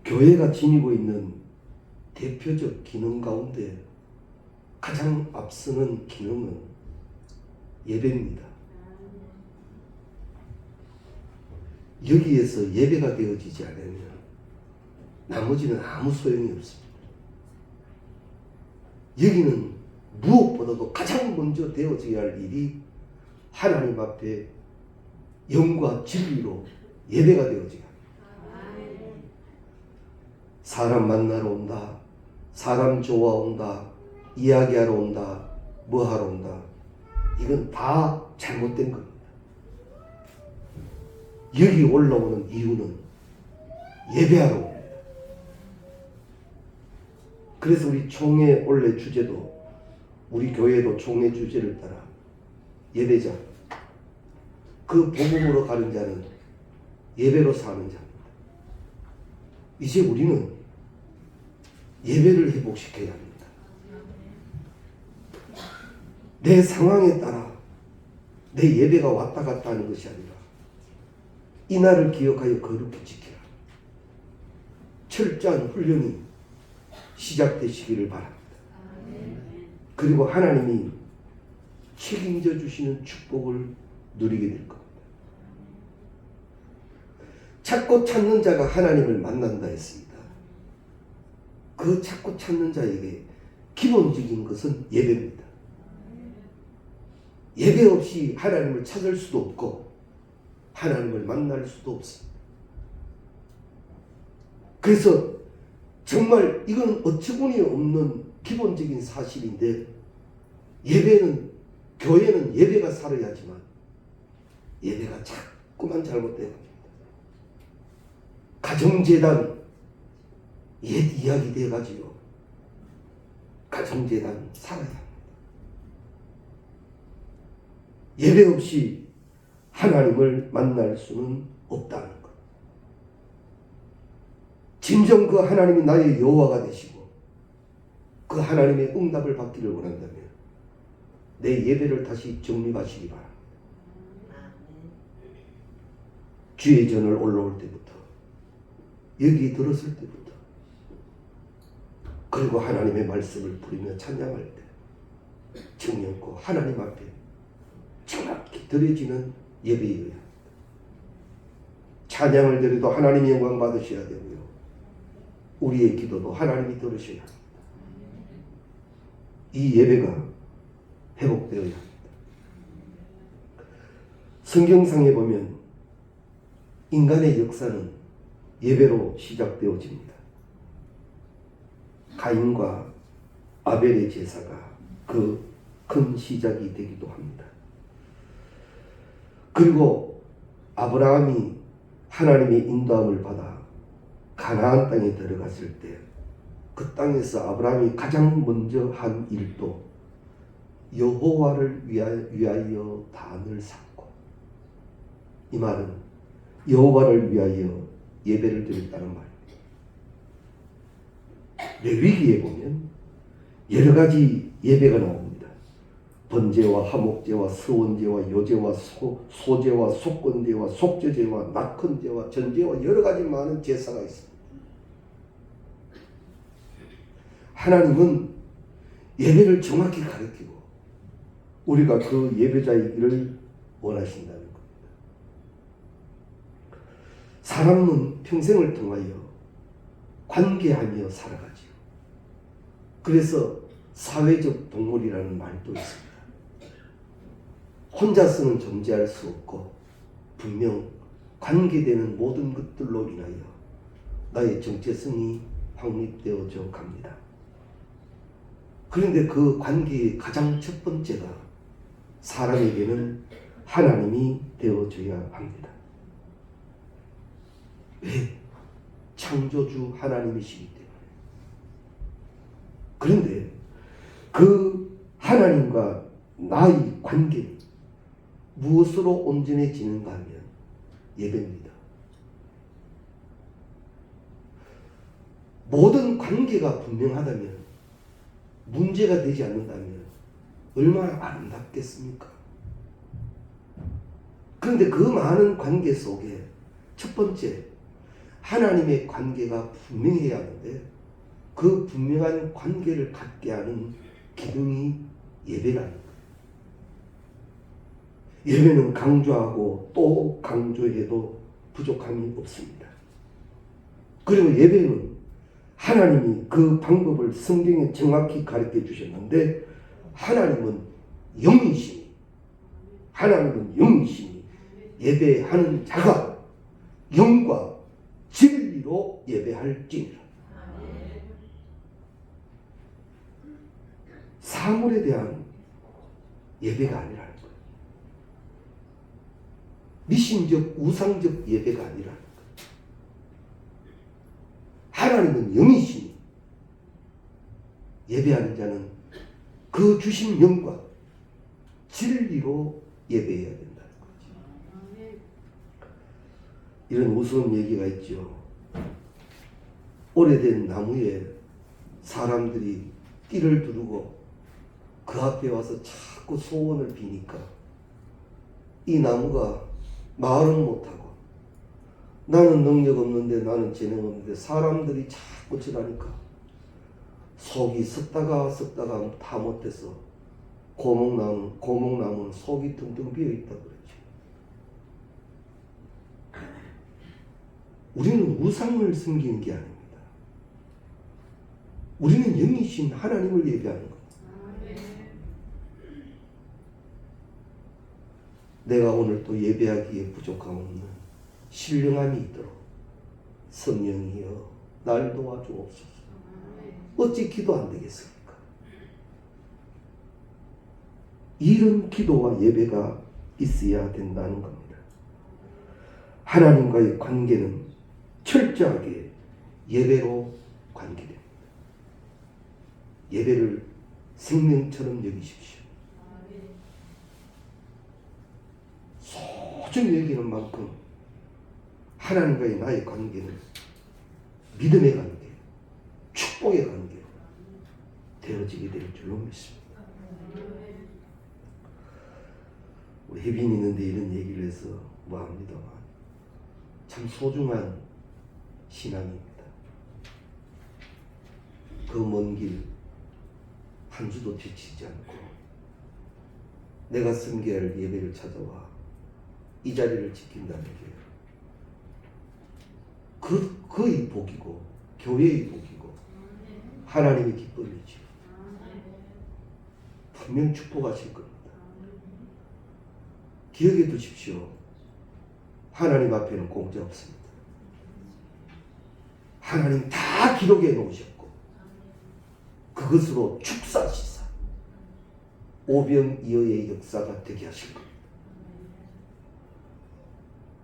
교회가 지니고 있는 대표적 기능 가운데 가장 앞서는 기능은 예배입니다. 여기에서 예배가 되어지지 않으면 나머지는 아무 소용이 없습니다. 여기는 무엇보다도 가장 먼저 되어져야 할 일이 하나님 앞에 영과 진리로 예배가 되어져야 합니다. 사람 만나러 온다, 사람 좋아 온다, 이야기하러 온다, 뭐 하러 온다, 이건 다 잘못된 겁니다. 여기 올라오는 이유는 예배하러 옵니다. 그래서 우리 총회 원래 주제도, 우리 교회도 총회 주제를 따라 예배자, 그 복음으로 가는 자는 예배로 사는 자입니다. 이제 우리는 예배를 회복시켜야 합니다. 내 상황에 따라 내 예배가 왔다 갔다 하는 것이 아니라 이날을 기억하여 거룩히 지키라. 철저한 훈련이 시작되시기를 바랍니다. 그리고 하나님이 책임져 주시는 축복을 누리게 될 겁니다. 찾고 찾는 자가 하나님을 만난다 했습니다. 그 찾고 찾는 자에게 기본적인 것은 예배입니다. 예배 없이 하나님을 찾을 수도 없고 하나님을 만날 수도 없습니다. 그래서 정말 이건 어처구니 없는 기본적인 사실인데, 예배는, 교회는 예배가 살아야지만 예배가 자꾸만 잘못되어 갑니다. 가정재단 옛 이야기 돼가지고 가정재단 살아야 합니다. 예배 없이 하나님을 만날 수는 없다는 것. 진정 그 하나님이 나의 여호와가 되시고 그 하나님의 응답을 받기를 원한다면 내 예배를 다시 정립하시기 바랍니다. 주의 전을 올라올 때부터, 여기 들었을 때부터, 그리고 하나님의 말씀을 부르며 찬양할 때 정령코 하나님 앞에 정확히 드려지는 예배여야 합니다. 찬양을 드려도 하나님이 영광 받으셔야 되고요, 우리의 기도도 하나님이 들으셔야 합니다. 이 예배가 회복되어야 합니다. 성경상에 보면 인간의 역사는 예배로 시작되어집니다. 가인과 아벨의 제사가 그 큰 시작이 되기도 합니다. 그리고 아브라함이 하나님의 인도함을 받아 가나안 땅에 들어갔을 때 그 땅에서 아브라함이 가장 먼저 한 일도 여호와를 위하여 단을 쌓고, 이 말은 여호와를 위하여 예배를 드렸다는 말입니다. 레위기에 보면 여러 가지 예배가 나옵니다. 번제와 화목제와 서원제와 요제와 소제와 속건제와 속죄제와 낙헌제와 전제와 여러 가지 많은 제사가 있습니다. 하나님은 예배를 정확히 가르치고 우리가 그 예배자이기를 원하신다는 겁니다. 사람은 평생을 통하여 관계하며 살아가지요. 그래서 사회적 동물이라는 말도 있습니다. 혼자서는 존재할 수 없고 분명 관계되는 모든 것들로 인하여 나의 정체성이 확립되어져 갑니다. 그런데 그 관계의 가장 첫 번째가 사람에게는 하나님이 되어줘야 합니다. 왜? 창조주 하나님이시기 때문에. 그런데 그 하나님과 나의 관계는 무엇으로 온전해지는가 하면 예배입니다. 모든 관계가 분명하다면, 문제가 되지 않는다면 얼마나 아름답겠습니까? 그런데 그 많은 관계 속에 첫 번째, 하나님의 관계가 분명해야 하는데 그 분명한 관계를 갖게 하는 기둥이 예배라는 거예요. 예배는 강조하고 또 강조해도 부족함이 없습니다. 그리고 예배는 하나님이 그 방법을 성경에 정확히 가르쳐 주셨는데 하나님은 영이시니 예배하는 자가 영과 진리로 예배할지니라. 사물에 대한 예배가 아니라는 거예요. 미신적 우상적 예배가 아니라는 거예요. 하나님은 영이시니 예배하는 자는 그 주신 영과 진리로 예배해야 된다는 거죠. 이런 우스운 얘기가 있죠. 오래된 나무에 사람들이 띠를 두르고 그 앞에 와서 자꾸 소원을 비니까 이 나무가 말은 못하고 나는 능력 없는데 나는 재능 없는데 사람들이 자꾸 지라니까 속이 썩다가 다 못해서 고목나무는 속이 텅텅 비어있다 그랬죠. 우리는 우상을 섬기는 게 아닙니다. 우리는 영이신 하나님을 예배하는 겁니다. 내가 오늘 또 예배하기에 부족함 없는 신령함이 있도록 성령이여 날 도와주옵소서. 어찌 기도 안 되겠습니까? 이런 기도와 예배가 있어야 된다는 겁니다. 하나님과의 관계는 철저하게 예배로 관계됩니다. 예배를 생명처럼 여기십시오. 소중히 여기는 만큼 하나님과의 나의 관계는 믿음의 관계, 축복의 관계로 되어지게 될 줄로 믿습니다. 우리 혜빈이 있는데 이런 얘기를 해서 뭐합니다만 참 소중한 신앙입니다. 그 먼 길 한 주도 지치지 않고 내가 섬겨야 할 예배를 찾아와 이 자리를 지킨다는 게 그의 복이고 교회의 복이고 하나님의 기쁨이지. 분명 축복하실 겁니다. 기억해 두십시오. 하나님 앞에는 공짜 없습니다. 하나님 다 기록해 놓으셨고 그것으로 축사시사 오병이어의 역사가 되게 하실 겁니다.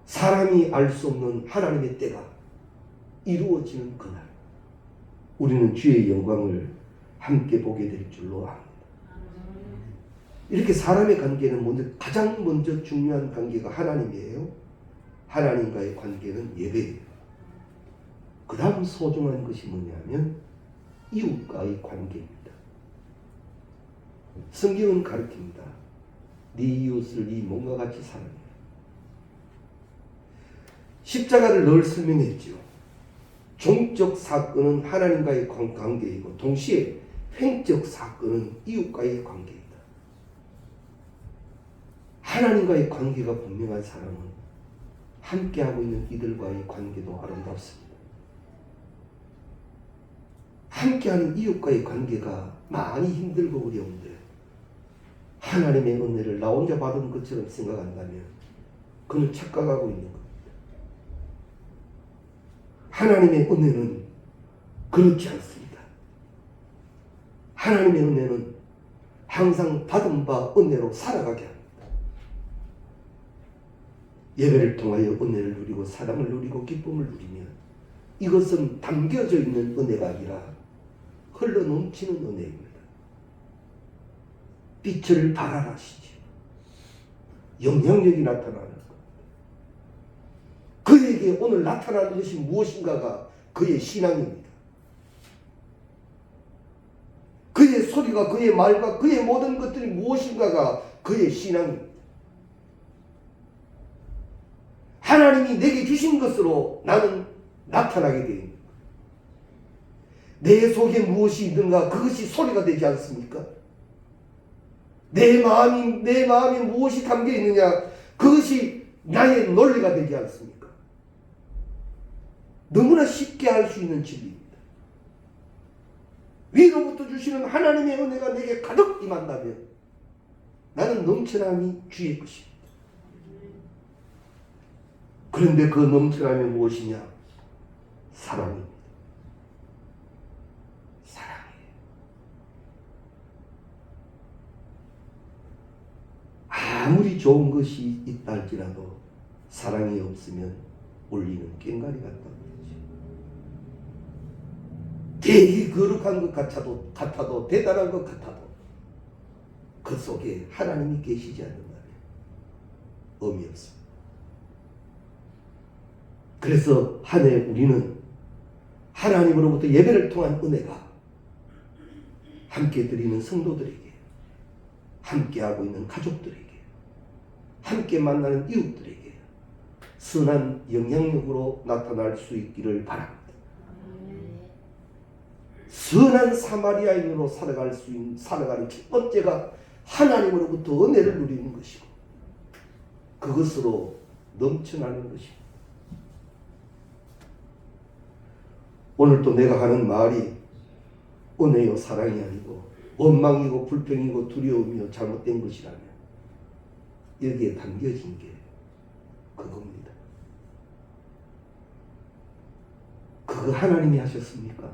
사람이 알 수 없는 하나님의 때가 이루어지는 그날 우리는 주의 영광을 함께 보게 될 줄로 압니다. 이렇게 사람의 관계는 가장 먼저 중요한 관계가 하나님이에요. 하나님과의 관계는 예배예요. 그 다음 소중한 것이 뭐냐면 이웃과의 관계입니다. 성경은 가르칩니다. 네 이웃을 네 몸과 같이 사랑해. 십자가를 늘 설명했죠. 종적 사건은 하나님과의 관계이고 동시에 횡적 사건은 이웃과의 관계이다. 하나님과의 관계가 분명한 사람은 함께하고 있는 이들과의 관계도 아름답습니다. 함께하는 이웃과의 관계가 많이 힘들고 어려운데 하나님의 은혜를 나 혼자 받은 것처럼 생각한다면 그는 착각하고 있는 겁니다. 하나님의 은혜는 그렇지 않습니다. 하나님의 은혜는 항상 받은 바 은혜로 살아가게 합니다. 예배를 통하여 은혜를 누리고 사랑을 누리고 기쁨을 누리면 이것은 담겨져 있는 은혜가 아니라 흘러 넘치는 은혜입니다. 빛을 발하시지 영향력이 나타나는 것. 그에게 오늘 나타나는 것이 무엇인가가 그의 신앙입니다. 그의 소리가 그의 말과 그의 모든 것들이 무엇인가가 그의 신앙입니다. 하나님이 내게 주신 것으로 나는 나타나게 되어 있는 내 속에 무엇이 있는가 그것이 소리가 되지 않습니까? 내 마음이 무엇이 담겨 있느냐 그것이 나의 논리가 되지 않습니까? 너무나 쉽게 알 수 있는 진리입니다. 위로부터 주시는 하나님의 은혜가 내게 가득 임한다면 나는 넘쳐남이 주의 것입니다. 그런데 그 넘쳐남이 무엇이냐? 사랑입니다. 사랑이에요. 아무리 좋은 것이 있다 할지라도 사랑이 없으면 울리는 꽹과리 같다고 그러죠. 되게 거룩한 것 같아도 대단한 것 같아도 그 속에 하나님이 계시지 않는다면 의미 없습니다. 그래서 한 해 우리는 하나님으로부터 예배를 통한 은혜가 함께 드리는 성도들에게, 함께하고 있는 가족들에게, 함께 만나는 이웃들에게 선한 영향력으로 나타날 수 있기를 바랍니다. 선한 사마리아인으로 살아가는 첫 번째가 하나님으로부터 은혜를 누리는 것이고 그것으로 넘쳐나는 것입니다. 오늘 또 내가 하는 말이 은혜요 사랑이 아니고 원망이고 불평이고 두려움이요 잘못된 것이라면 여기에 담겨진 게 그겁니다. 그거 하나님이 하셨습니까?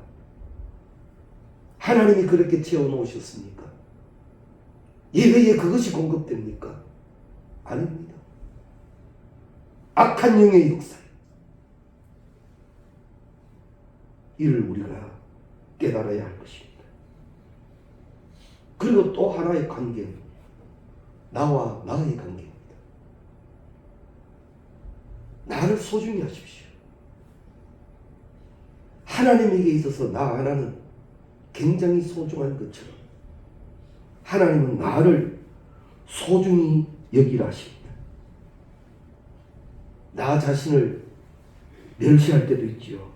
하나님이 그렇게 채워놓으셨습니까? 예배에 그것이 공급됩니까? 아닙니다. 악한 영의 역사 이를 우리가 깨달아야 할 것입니다. 그리고 또 하나의 관계는 나와 나의 관계입니다. 나를 소중히 하십시오. 하나님에게 있어서 나 하나는 굉장히 소중한 것처럼 하나님은 나를 소중히 여기라 하십니다. 나 자신을 멸시할 때도 있지요.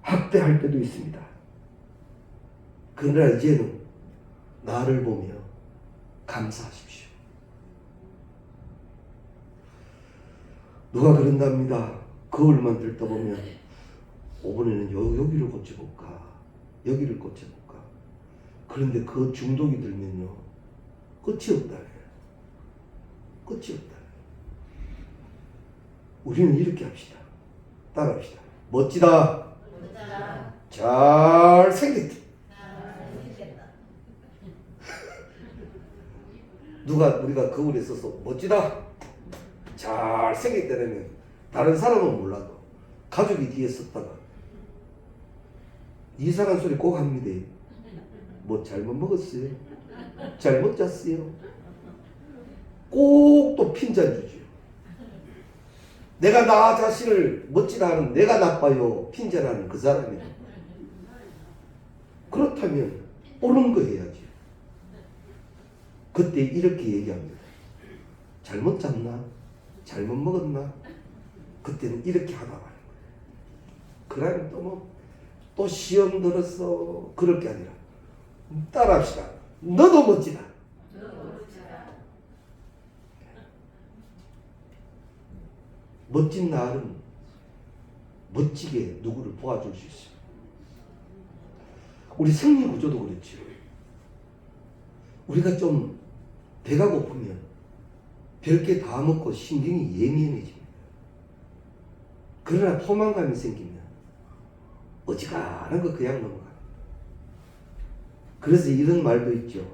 학대할 때도 있습니다. 그러나 이제는 나를 보며 감사하십시오. 누가 그런답니다. 거울만 들다 보면 이번에는 여기를 고쳐볼까 여기를 고쳐볼까. 그런데 그 중독이 들면요 끝이 없다네. 끝이 없다네. 우리는 이렇게 합시다. 따라합시다. 멋지다. 잘생겼다. 우리가 거울에 서서 멋지다. 잘생겼다면 다른 사람은 몰라도 가족이 뒤에 섰다가 이상한 소리 꼭 합니다. 뭐 잘못 먹었어요? 잘못 잤어요? 꼭 또 핀잔 주죠. 내가 나 자신을 멋지다 하는 내가 나빠요 핀잔하는 그 사람이에요. 그렇다면 옳은 거 해야지. 그때 이렇게 얘기합니다. 잘못 잤나? 잘못 먹었나? 그때는 이렇게 하다 말이에요. 그러면 또 시험 들었어. 그럴 게 아니라 따라합시다. 너도 멋지다. 멋진 날은 멋지게 누구를 도와줄 수 있어요. 우리 생리 구조도 그렇죠. 우리가 좀 배가 고프면 별게 다 먹고 신경이 예민해집니다. 그러나 포만감이 생기면 어지간한 거 그냥 넘어가. 그래서 이런 말도 있죠.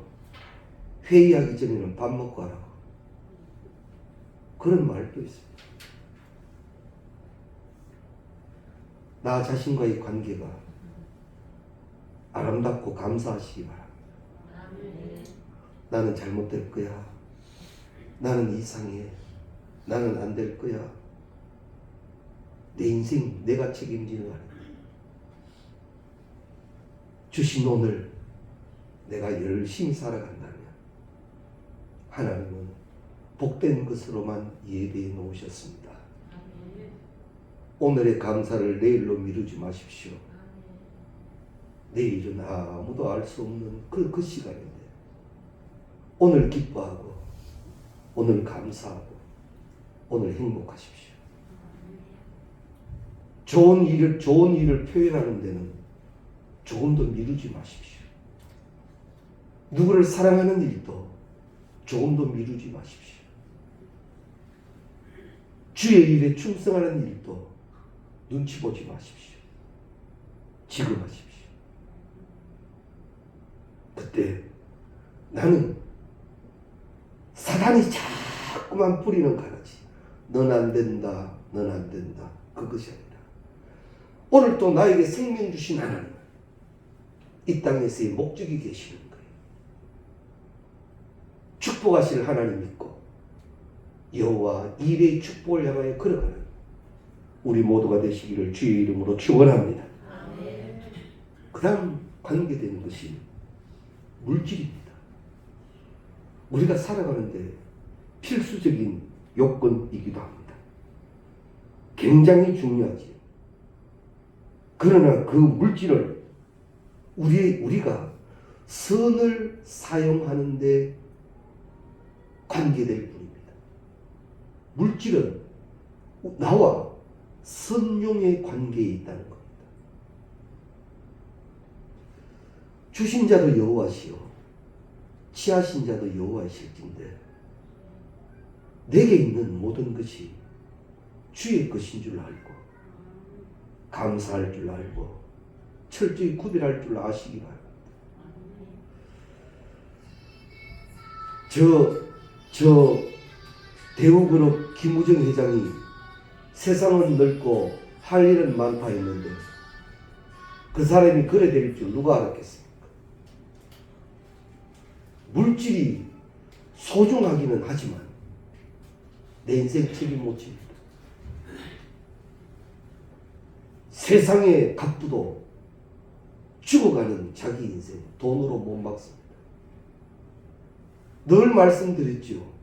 회의하기 전에는 밥 먹고 하라고. 그런 말도 있습니다. 나 자신과의 관계가 아름답고 감사하시기 바랍니다. 나는 잘못될 거야. 나는 이상해. 나는 안 될 거야. 내 인생 내가 책임지는 거야. 주신 오늘 내가 열심히 살아간다면 하나님은 복된 것으로만 예배해 놓으셨습니다. 오늘의 감사를 내일로 미루지 마십시오. 내일은 아무도 알 수 없는 그 시간인데 오늘 기뻐하고 오늘 감사하고 오늘 행복하십시오. 좋은 일을 표현하는 데는 조금도 미루지 마십시오. 누구를 사랑하는 일도 조금도 미루지 마십시오. 주의 일에 충성하는 일도 눈치 보지 마십시오. 지금 하십시오. 그때 나는 사단이 자꾸만 뿌리는 가라지. 넌 안 된다, 넌 안 된다. 그것이 아니라 오늘 또 나에게 생명 주신 하나님, 이 땅에서의 목적이 계시는 거예요. 축복하실 하나님 믿고 여호와 일의 축복을 향하여 걸어가는 우리 모두가 되시기를 주의 이름으로 축원합니다. 그 다음 관계되는 것이 물질입니다. 우리가 살아가는데 필수적인 요건이기도 합니다. 굉장히 중요하지요. 그러나 그 물질을 우리가 선을 사용하는데 관계될 뿐입니다. 물질은 나와 선용의 관계에 있다는 겁니다. 주신 자도 여호와시요 취하신 자도 여호와이실진데 내게 있는 모든 것이 주의 것인 줄 알고 감사할 줄 알고 철저히 구별할 줄 아시기 바랍니다. 저 대우그룹 김우정 회장이 세상은 넓고 할 일은 많다 했는데 그 사람이 그래 될 줄 누가 알았겠습니까? 물질이 소중하기는 하지만 내 인생 책임 못 집니다. 세상의 갑부도 죽어가는 자기 인생 돈으로 못 막습니다. 늘 말씀드렸죠.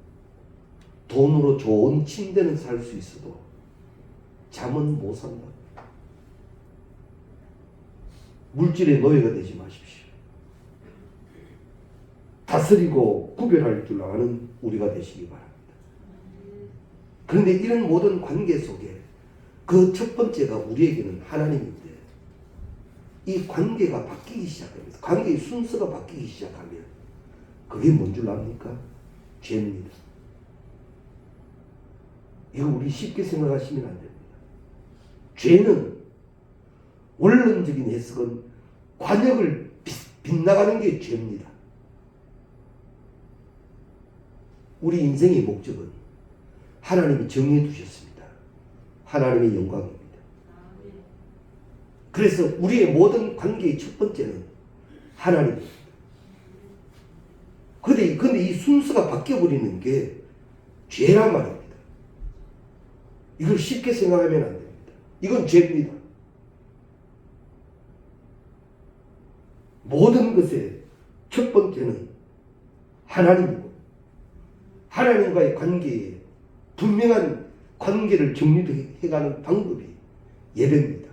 돈으로 좋은 침대는 살 수 있어도 잠은 못 산다. 물질의 노예가 되지 마십시오. 다스리고 구별할 줄 아는 우리가 되시기 바랍니다. 그런데 이런 모든 관계 속에 그 첫 번째가 우리에게는 하나님인데 이 관계가 바뀌기 시작하면서 관계의 순서가 바뀌기 시작하면 그게 뭔 줄 압니까? 죄입니다. 이거 우리 쉽게 생각하시면 안 됩니다. 죄는 원론적인 해석은 관역을 빗나가는 게 죄입니다. 우리 인생의 목적은 하나님이 정해 두셨습니다. 하나님의 영광입니다. 그래서 우리의 모든 관계의 첫 번째는 하나님입니다. 근데 이 순서가 바뀌어버리는 게 죄란 말입니다. 이걸 쉽게 생각하면 안 됩니다. 이건 죄입니다. 모든 것의 첫 번째는 하나님이고 하나님과의 관계에 분명한 관계를 정리해가는 방법이 예배입니다.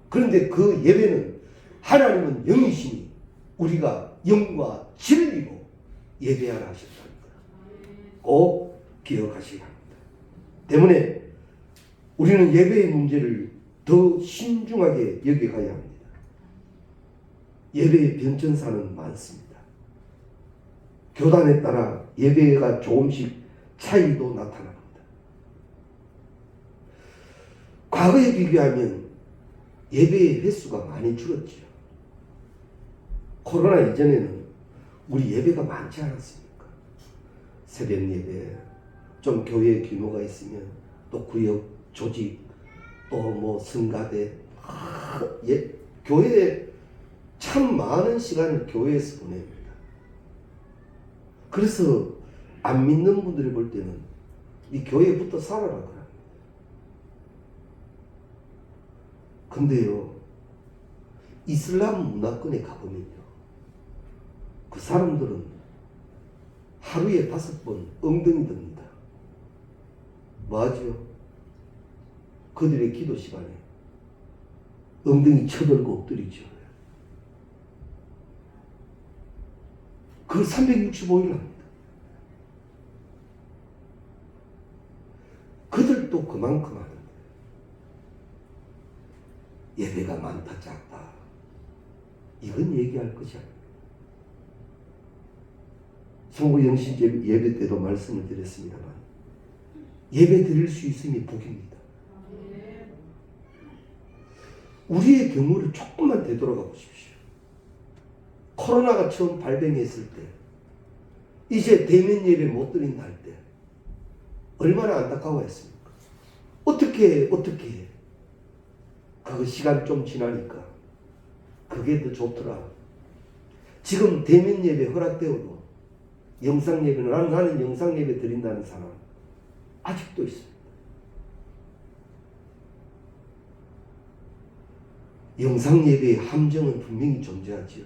그런데 그 예배는 하나님은 영이시니 우리가 영과 진리로 예배하라 하셨다는 거예요. 꼭 기억하셔야 합니다. 때문에 우리는 예배의 문제를 더 신중하게 여겨가야 합니다. 예배의 변천사는 많습니다. 교단에 따라 예배가 조금씩 차이도 나타납니다. 과거에 비교하면 예배의 횟수가 많이 줄었지요. 코로나 이전에는 우리 예배가 많지 않았습니까? 새벽 예배, 좀 교회 규모가 있으면 또 구역 조직, 또 뭐 성가대, 교회에 참 많은 시간을 교회에서 보냅니다. 그래서 안 믿는 분들이 볼 때는 이 교회부터 살아라 그럽니다. 근데요, 이슬람 문화권에 가보면요, 그 사람들은 하루에 5번 엉덩이 듭니다. 뭐하죠? 그들의 기도 시간에 엉덩이 쳐들고 엎드리죠. 그걸 365일 합니다. 그들도 그만큼 하는데 예배가 많다 작다 이건 얘기할 것이 아닙니다. 성부 영신 예배 때도 말씀을 드렸습니다만 예배 드릴 수 있음이 복입니다. 우리의 경우를 조금만 되돌아가 보십시오. 코로나가 처음 발병했을 때 이제 대면 예배 못 드린다 할 때 얼마나 안타까워했습니까? 어떻게 그 시간 좀 지나니까 그게 더 좋더라. 지금 대면 예배 허락되어도 영상 예배는 나는 영상 예배 드린다는 사람 아직도 있습니다. 영상 예배의 함정은 분명히 존재하지요.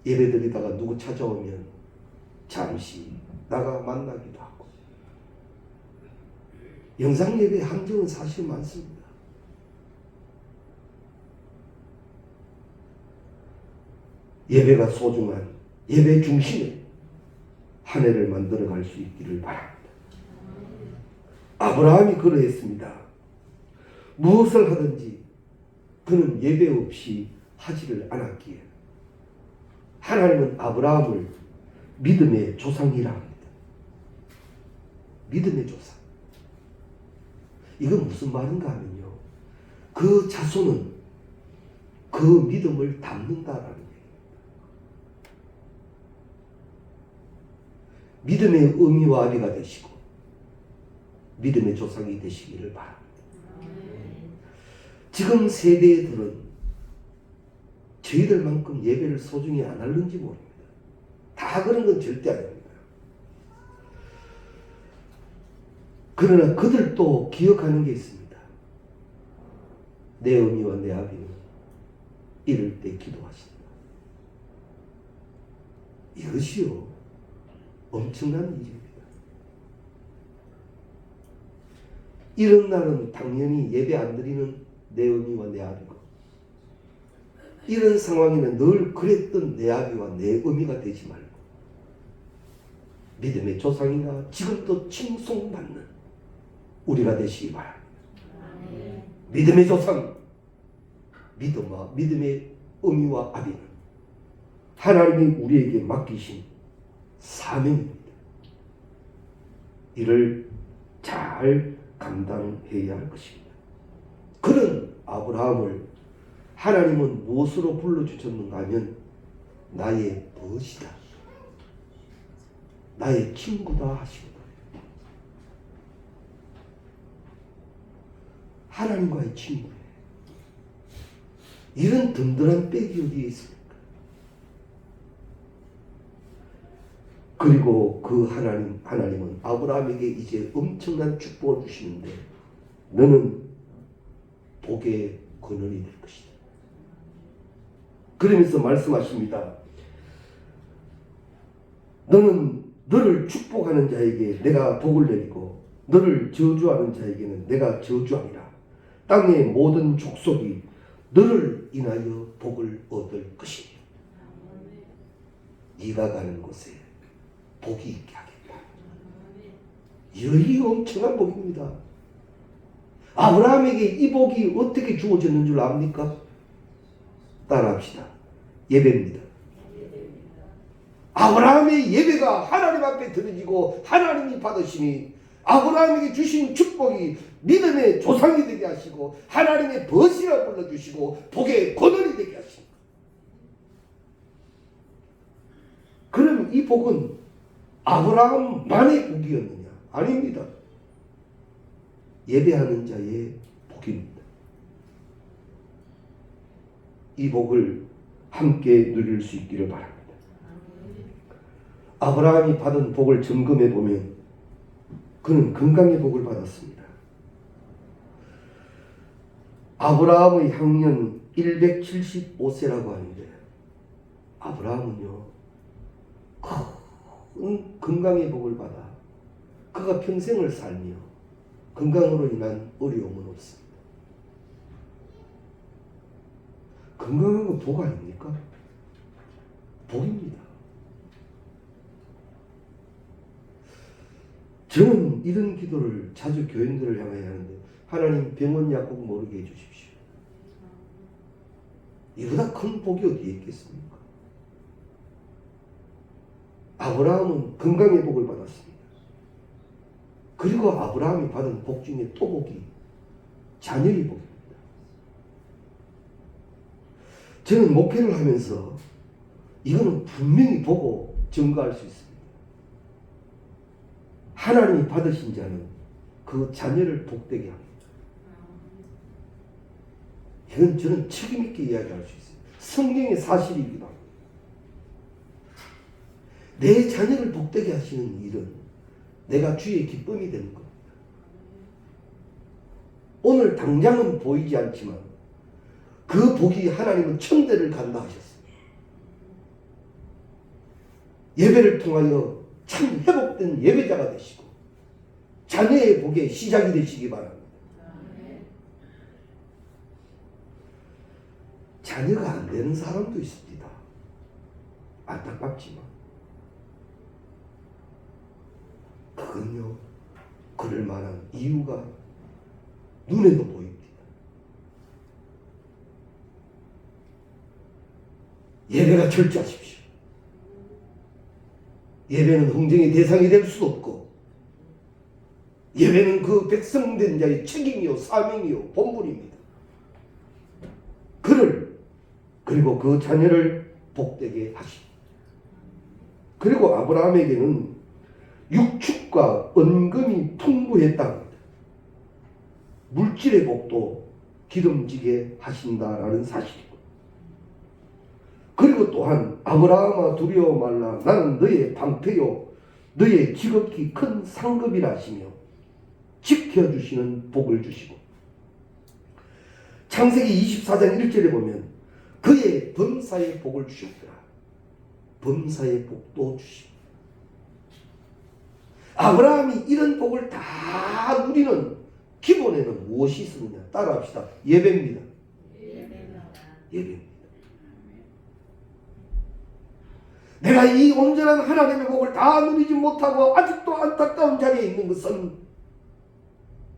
예배 드리다가 누구 찾아오면 잠시 나가 만나기도 하고 영상 예배의 함정은 사실 많습니다. 예배가 소중한 예배 중심에 한 해를 만들어갈 수 있기를 바랍니다. 아브라함이 그러했습니다. 무엇을 하든지 그는 예배 없이 하지를 않았기에 하나님은 아브라함을 믿음의 조상이라 합니다. 믿음의 조상. 이건 무슨 말인가 하면요. 그 자손은 그 믿음을 담는다라는 얘기입니다. 믿음의 의미와 아비가 되시고 믿음의 조상이 되시기를 바랍니다. 지금 세대들은 저희들만큼 예배를 소중히 안 하는지 모릅니다. 다 그런 건 절대 아닙니다. 그러나 그들도 기억하는 게 있습니다. 내 어미와 내 아비는 이럴 때 기도하신다. 이것이요 엄청난 일입니다. 이런 날은 당연히 예배 안 드리는 내 어미와 내 아비고 이런 상황에는 늘 그랬던 내 아비와 내 어미가 되지 말고 믿음의 조상이나 지금도 칭송받는 우리가 되시기 바랍니다. 믿음의 조상, 믿음의 어미와 아비는 하나님이 우리에게 맡기신 사명입니다. 이를 잘 감당해야 할 것입니다. 그런 아브라함을 하나님은 무엇으로 불러주셨는가 하면 나의 벗이다. 나의 친구다 하시고 하나님과의 친구예요. 이런 든든한 백이 어디에 있습니까? 그리고 그 하나님은 아브라함에게 이제 엄청난 축복을 주시는데 너는 복의 근원이 될 것이다. 그러면서 말씀하십니다. 너는 너를 축복하는 자에게 내가 복을 내리고 너를 저주하는 자에게는 내가 저주하리라. 땅의 모든 족속이 너를 인하여 복을 얻을 것이니 네가 가는 곳에 복이 있게 하겠다. 이 엄청난 복입니다. 아브라함에게 이 복이 어떻게 주어졌는 줄 압니까? 따라합시다. 예배입니다. 아브라함의 예배가 하나님 앞에 드려지고 하나님이 받으시니 아브라함에게 주신 축복이 믿음의 조상이 되게 하시고 하나님의 벗이라 불러주시고 복의 권원이 되게 하십니다. 그럼 이 복은 아브라함만의 복이었느냐? 아닙니다. 예배하는 자의 복입니다. 이 복을 함께 누릴 수 있기를 바랍니다. 아브라함이 받은 복을 점검해 보면 그는 건강의 복을 받았습니다. 아브라함의 향년 175세라고 하는데 아브라함은요 큰 건강의 복을 받아 그가 평생을 살며 건강으로 인한 어려움은 없습니다. 건강한 건 복 아닙니까? 복입니다. 저는 이런 기도를 자주 교인들을 향하여 하는데, 하나님 병원 약국 모르게 해주십시오. 이보다 큰 복이 어디에 있겠습니까? 아브라함은 건강의 복을 받았습니다. 그리고 아브라함이 받은 복 중에 또 복이 자녀의 복입니다. 저는 목회를 하면서 이거는 분명히 보고 증거할 수 있습니다. 하나님이 받으신 자는 그 자녀를 복되게 합니다. 이건 저는 책임있게 이야기할 수 있어요. 성경의 사실이기도 합니다. 내 자녀를 복되게 하시는 일은 내가 주의 기쁨이 되는 겁니다. 오늘 당장은 보이지 않지만 그 복이 하나님은 천대를 간다 하셨습니다. 예배를 통하여 참 회복된 예배자가 되시고 자녀의 복의 시작이 되시기 바랍니다. 자녀가 안 되는 사람도 있습니다. 안타깝지만 그건요, 그럴 만한 이유가 눈에도 보입니다. 예배가 철저하십시오. 예배는 흥정의 대상이 될 수도 없고, 예배는 그 백성된 자의 책임이요 사명이요 본분입니다. 그리고 그 자녀를 복되게 하시고, 그리고 아브라함에게는 육축과 은금이 풍부했답니다. 물질의 복도 기름지게 하신다라는 사실이고, 그리고 또한 아브라함아 두려워 말라, 나는 너의 방패요 너의 지극히 큰 상급이라 하시며 지켜주시는 복을 주시고, 창세기 24장 1절에 보면 그의 범사의 복을 주셨더라. 범사의 복도 주시고, 아브라함이 이런 복을 다 누리는 기본에는 무엇이 있느냐? 따라합시다. 예배입니다. 예배입니다. 내가 이 온전한 하나님의 복을 다 누리지 못하고 아직도 안타까운 자리에 있는 것은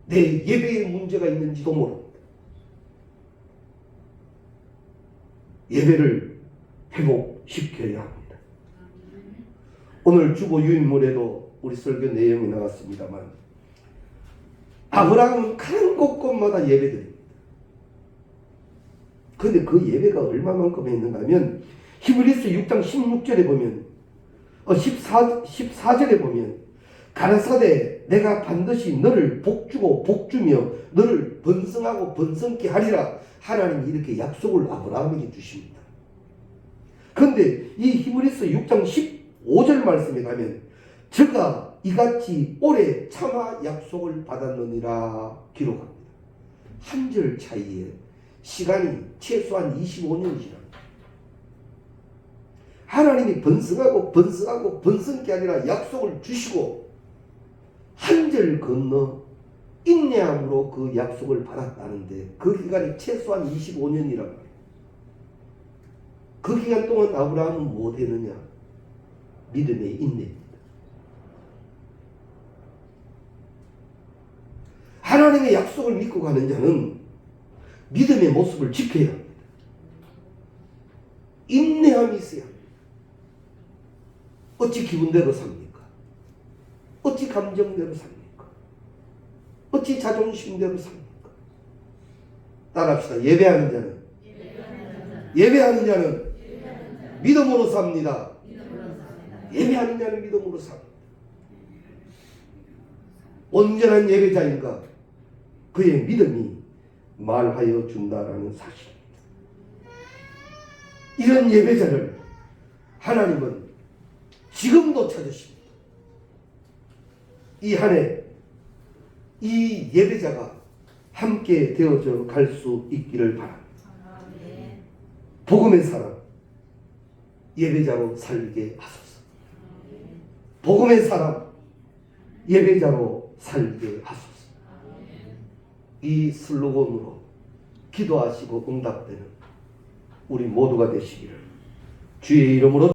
내 예배에 문제가 있는지도 모릅니다. 예배를 회복시켜야 합니다. 오늘 주보 유인물에도 우리 설교 내용이 나왔습니다만, 아브라함은 가는 곳곳마다 예배드립니다. 그런데 그 예배가 얼마만큼 했는가 하면 히브리서 6장 16절에 보면 14절에 보면 가라사대 내가 반드시 너를 복주고 복주며 너를 번성하고 번성케 하리라, 하나님이 이렇게 약속을 아브라함에게 주십니다. 그런데 이 히브리서 6장 15절 말씀에 가면 저가 이같이 오래 참아 약속을 받았느니라 기록합니다. 한 절 차이에 시간이 최소한 25년이 지납니다. 하나님이 번성하고 번성하고 번성케 아니라 약속을 주시고 한 절 건너 인내함으로 그 약속을 받았다는데 그 기간이 최소한 25년이란 말이에요. 그 기간 동안 아브라함은 뭐 되느냐? 믿음의 인내입니다. 하나님의 약속을 믿고 가는 자는 믿음의 모습을 지켜야 합니다. 인내함이 있어야 합니다. 어찌 기분대로 삽니까? 어찌 감정대로 삽니까? 어찌 자존심대로 삽니까? 따라합시다. 예배하는 자는 믿음으로 삽니다. 예배하는 자는 믿음으로 삽니다. 온전한 예배자인가? 그의 믿음이 말하여 준다라는 사실입니다. 이런 예배자를 하나님은 지금도 찾으십니다. 이 한 해 이 예배자가 함께 되어져 갈 수 있기를 바랍니다. 복음의 사람 예배자로 살게 하소서. 복음의 사람 예배자로 살게 하소서. 이 슬로건으로 기도하시고 응답되는 우리 모두가 되시기를 주의 이름으로